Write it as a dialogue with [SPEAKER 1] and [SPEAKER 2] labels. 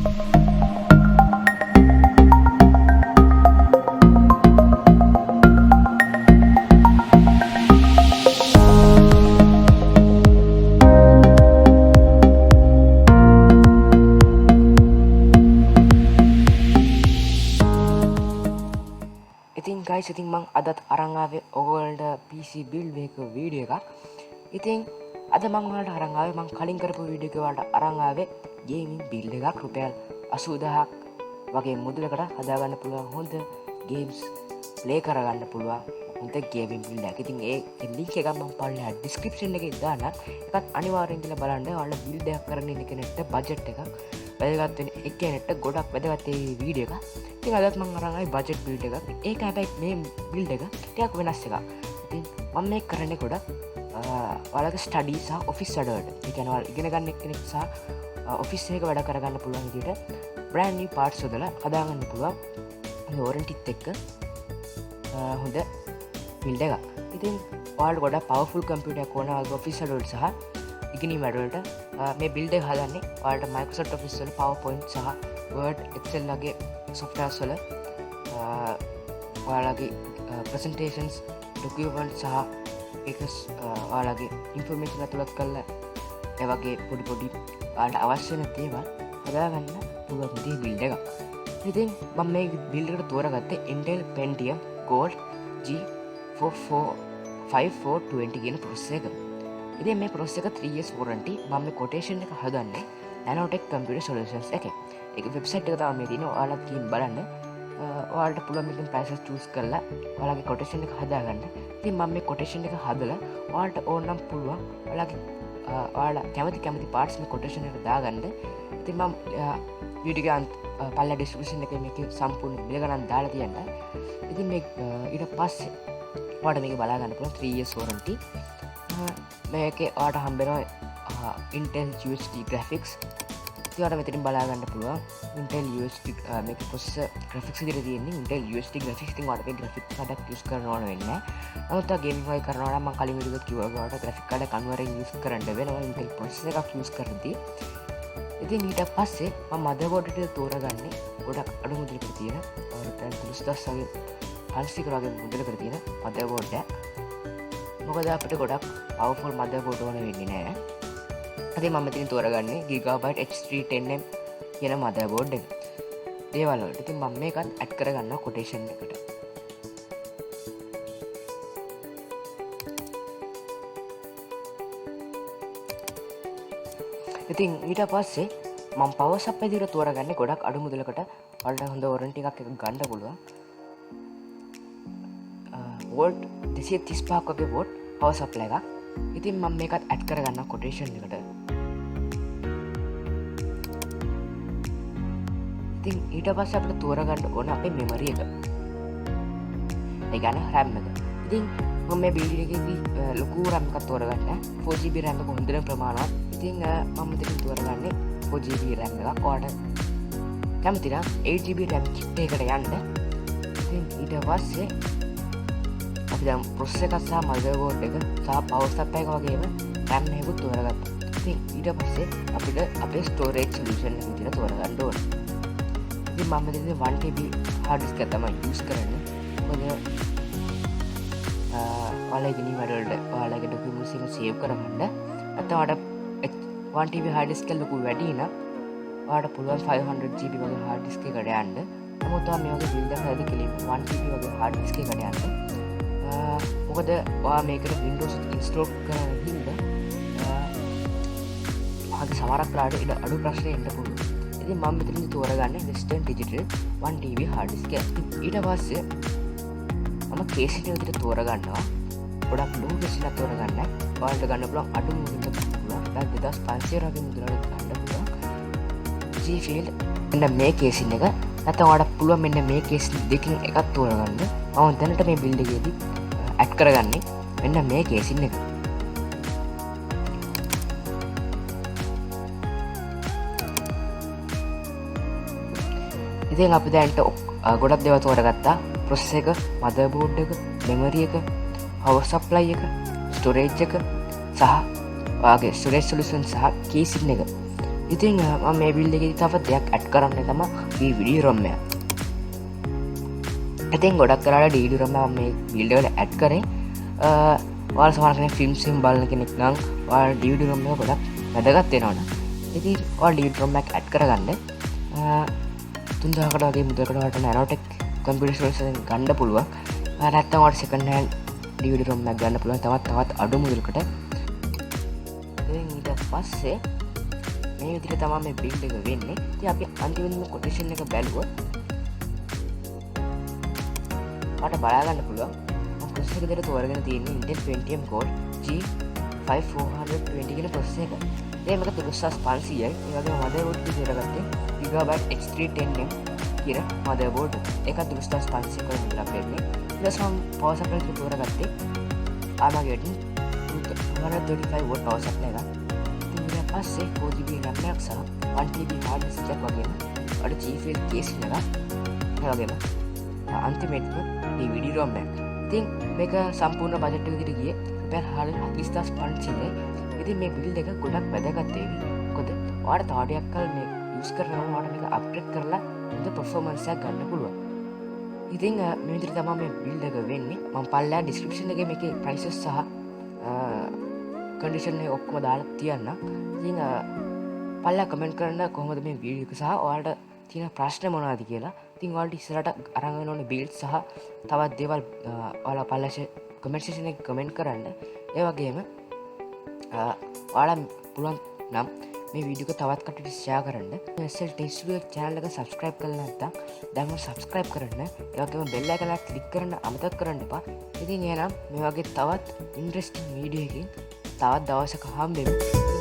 [SPEAKER 1] ඉතින් ගයිස් ඉතින් මං අදත් අරන් ආවේ ඔයගොල්ලන්ට PC build එක වීඩියෝ එකක්. ඉතින් අද මං ඔයාලට අරන් ආවේ මං කලින් කරපු වීඩියෝ එකේ ඔයාලට අරන් ආවේ ගේමින් build එකක් රුපියල් 80000ක් වගේ මුදලකට හදාගන්න පුළුවන් හොඳ ගේම්ස් ප්ලේ කරගන්න පුළුවන් හොඳ ගේමින් build එකක්. ඉතින් ඒ ලින්ක් එක මම පල්ලෙහා description එකේ දාන්න. ඒකත් අනිවාර්යෙන් ගිහලා බලන්න. ඔයාලා build එකක් කරන්න ඉන්න කෙනෙක්ට බජට් එකක් වැදගත් වෙන එකෙනෙක්ට ගොඩක් වැදගත් මේ වීඩියෝ එක. ඉතින් අදත් මම අරන් ආවේ බජට් බිල්ඩ් එකක්. ඒක හැබැයි මේ බිල්ඩ් එක ටිකක් වෙනස් එකක්. ඉතින් මම මේක කරන්නේ ගොඩක් ඔයාලගේ ස්ටඩි සහ ඔෆිස් වැඩවලට. ඒ කියන්නේ ඔයාලා ඉගෙන ගන්න කෙනෙක් සහ ඔෆිස් එකක වැඩ කරගන්න පුළුවන් විදිහට brand new parts හදලා හදාගන්න පුළුවන්. වොරන්ටිත් එක්ක හොඳ බිල්ඩ් එකක්. ඉතින් ඔයාලට ගොඩක් පවර්ෆුල් කම්පියුටර් එකක් ඕන ඔයාලගේ ඔෆිස් වැඩවලට සහ ඉගෙනීම් වැඩවලට මේ බිල්ඩ් එක හදන්නේ ඔයාලට Microsoft Office වල PowerPoint සහ Word Excel වගේ softwares වල ඔයාලගේ presentations documents සහ ඒක ඔයාලගේ information ඇතුළත් කරලා ඒ වගේ පොඩි පොඩි ඔයාලට අවශ්‍ය වෙන දේවල් හදාගන්න පුළුවන් මේ බිල්ඩ් එකක්. ඉතින් මම මේ බිල්ඩ් එකට තෝරාගත්තේ Intel Pentium Gold G5420 කියන processor එක. ඉතින් මේ processor එක 3 years warranty. මම මේ quotation එක හදන්නේ Nanotech Computer Solutions එකේ. ඒක වෙබ්සයිට් එක තමයි මේ තියෙන්නේ. ඔයාලත් ගිහින් බලන්න. ඔයාලට පුළුවන් මේකෙන් prices choose කරලා ඔයාලගේ quotation එක හදාගන්න. ඉතින් මම මේ quotation එක හදලා ඔයාලට ඕන නම් පුළුවන් ඔයාලා කැමති parts මේ quotation එකට දාගන්න. ඉතින් මම වීඩියෝ එක පල්ලා description එකේ මේකේ සම්පූර්ණ බිල ගණන් දාලා තියන්න. ඉතින් මේ ඊට පස්සේ ඔයාලට මේක බලා ගන්න පුළුවන් 3 years warranty. මේකේ ඔයාලට හම්බෙනවා Intel UHD graphics. ඉතින් මෙතනින් බලා ගන්න පුළුවන් Intel UHD මේක processor graphics විදිහට තියෙන්නේ Intel UHD graphics. ඉතින් ඔයාලට මේ graphics card එකක් use කරන්න ඕන වෙන්නේ නැහැ. නමුත් gaming වගේ කරනවා නම් මම කලින් වීඩියෝ එකේ කිව්වා ඔයාලට graphics card එක converter use කරන්න වෙනවා Intel processor එකක් use කරද්දී. ඉතින් ඊට පස්සේ මම motherboard එක තෝරාගන්නේ ගොඩක් අඩු මුදලකට තියෙන රුපියල් 30000 වගේ 500 වගේ මුදලකට තියෙන motherboard එක. මොකද අපිට ගොඩක් powerful motherboard ඕන වෙන්නේ නැහැ. ඉතින් මම මෙතනින් තෝරාගන්නේ Gigabyte H310M කියන motherboard එක. දේවල් වලට. ඉතින් මම මේකත් add කරගන්නවා quotation එකට. ඉතින් ඊට පස්සේ මම power supply විදිහට තෝරාගන්නේ ගොඩක් අඩු මුදලකට ඔයාලට හොඳ warranty එකක් ගන්න පුළුවන්. volt 235ක් වගේ volt power supply එකක්. ඉතින් මම මේකත් add කරගන්නවා quotation එකට. ඉතින් ඊට පස්සේ අපිට තෝරාගන්න ඕන අපේ memory එක. ඒ කියන්නේ RAM එක. ඉතින් මම මේ build එකේදී ලොකු RAM එකක් තෝරගන්න 4GB RAM එක හොඳට ප්‍රමාණවත්. ඉතින් මම මෙතන තෝරගන්නේ 4GB RAM එකක්. ඔයාලට කැමති නම් 8GB RAM chip එකකට යන්න. ඉතින් ඊට පස්සේ අපි දැන් processor එක සහ motherboard එක සහ power supply එක වගේම RAM එකකුත් තෝරගත්තා. ඉතින් ඊට පස්සේ අපිට අපේ storage solution එක විදිහට තෝරගන්න ඕනේ. ඉතින් මම මෙතන 1TB hard disk එක තමයි use කරන්නේ. මොකද ඔයාලගේ ඉගෙනීම් වලට ඔයාලගේ documents එක save කරගන්න. නැත්නම් ඔයාලට 1TB hard disk එක ලොකු වැඩි නම් ඔයාලට පුළුවන් 500GB වගේ hard disk එකකට යන්න. නමුත් ඔයා මේ වගේ build එකක් හදලා කෙලින් 1TB වගේ hard disk එකකට යන්න. මොකද ඔයා මේකට Windows install කරන හින්දා ඔයාගේ සමහරක් වෙලාවට ඉත අඩු ප්‍රශ්න එන්න පුළුවන්. ඉතින් මම මෙතනදී තෝරගන්නේ Western Digital 1TB hard disk එක. ඊට පස්සේ මම case එක විදිහට තෝරගන්නවා. ගොඩක් ලොකු case එකක් තෝරගන්න. ඔයාලට ගන්න පුළුවන් අඩු මුදලකට පුළුවන්. දැන් 2500 වගේ මුදලකට ගන්න පුළුවන්. G-Field මෙන්න මේ case එක. නැත්නම් ඔයාලට පුළුවන් මෙන්න මේ case දෙකකින් එකක් තෝරගන්න. මම දැනට මේ build එකේදී add කරගන්නේ මෙන්න මේ case එක. ඉතින් අපි දැන්ට ගොඩක් දේවල් තෝරගත්තා. processor එක, motherboard එක, memory එක, power supply එක, storage එක සහ ඔයාගේ storage solution සහ casing එක. ඉතින් මේ බිල්ඩ එක තව දෙයක් ඇඩ් කරන්න තම විඩිය රොම්මය. ඉතින් ගොඩක් කරලා ඩීඩි රොම මේ බිල්ඩවල ඇඩ් කරේ වාල් සමානකන ෆිල්ම්සිම් බලන කෙනෙක් නම් වා ඩීඩි රොම්ම ගොඩක් වැදගත් වෙනවන. ඉති වා ඩීඩ රොම්මක් ඇඩ් කරගන්න තුන්දාකට වගේ මුදකටට නැනොටෙක් කම්පිටස් ගණ්ඩ පුළුවන් නැත්තවට සකන්හන් ඩියඩි රොම්මක් ගන්න පුළුවන් තවත් අඩු මුදලකට. ඊට පස්සේ මේ විදිහට තමයි මේ බිල්ඩ් එක වෙන්නේ. ඉතින් අපි අන්තිමේදී කොටේෂන් එක බැලුවොත් මට බලා ගන්න පුළුවන් මම ප්‍රොසෙසර් එක දෙකට තෝරගෙන තියෙන්නේ Intel Pentium Core G5420 කියන ප්‍රොසෙසර් එක. මේක 3500යි. ඒ වගේම මදර්බෝඩ් එක තෝරගත්තේ Gigabyte X310M කියන මදර්බෝඩ් එක 3500 කට විතර වෙන්නේ. ඊට පස්සේ මම පවර් සප්ලයි එක තෝරගත්තේ Armageddon 235 watt පවර් සප්ලයි එක. ඊට පස්සේ 4GB RAM එකක් සහ 1TB hard disk එකක් වගේම අර GFL case එකක්. ඒ වගේම අන්තිමේටම DVD ROM එක. ඉතින් මේක සම්පූර්ණ බජට් එක විදිහට ගියේ රුපියල් 40500යි. ඉතින් මේ බිල්ඩ් එක ගොඩක් වැදගත් වෙවි. මොකද ඔයාලට තව ටිකක් කල් මේක යූස් කරනවා ඔයාලට මේක අප්ග්‍රේඩ් කරලා හොඳ පර්ෆෝමන්ස් එකක් ගන්න පුළුවන්. ඉතින් මේ විදිහට තමයි මේ බිල්ඩ් එක වෙන්නේ. මම පල්ලා ඩිස්ක්‍රිප්ෂන් එකේ මේකේ ප්‍රයිසස් සහ කන්ඩිෂන් එක ඔක්කොම දාලා තියන්නම්. ඉතින් පල්ලා කමෙන්ට් කරන්න කොහොමද මේ වීඩියෝ එක සහ ඔයාලට තියෙන ප්‍රශ්න මොනවද කියලා. ඉතින් ඔයාලට ඉස්සරහට අරන් වෙන ඕනේ බිල්ඩ් සහ තවත් දේවල් ඔයාලා පල්ලා කමෙන්ට් සෙක්ෂන් එකේ කමෙන්ට් කරන්න. ඒ වගේම ඔයාලා පුළුවන් නම් මේ වීඩියෝ එක තවත් කටට ෂෙයා කරන්න. SL Tech Studio channel එක subscribe කරලා නැත්නම් දැන්ම subscribe කරන්න. ඒ වගේම bell icon එක click කරන්න අමතක කරන්න එපා. ඉතින් එහෙනම් මේ වගේ තවත් interesting වීඩියෝ එකකින් තවත් දවසක හම්බෙමු.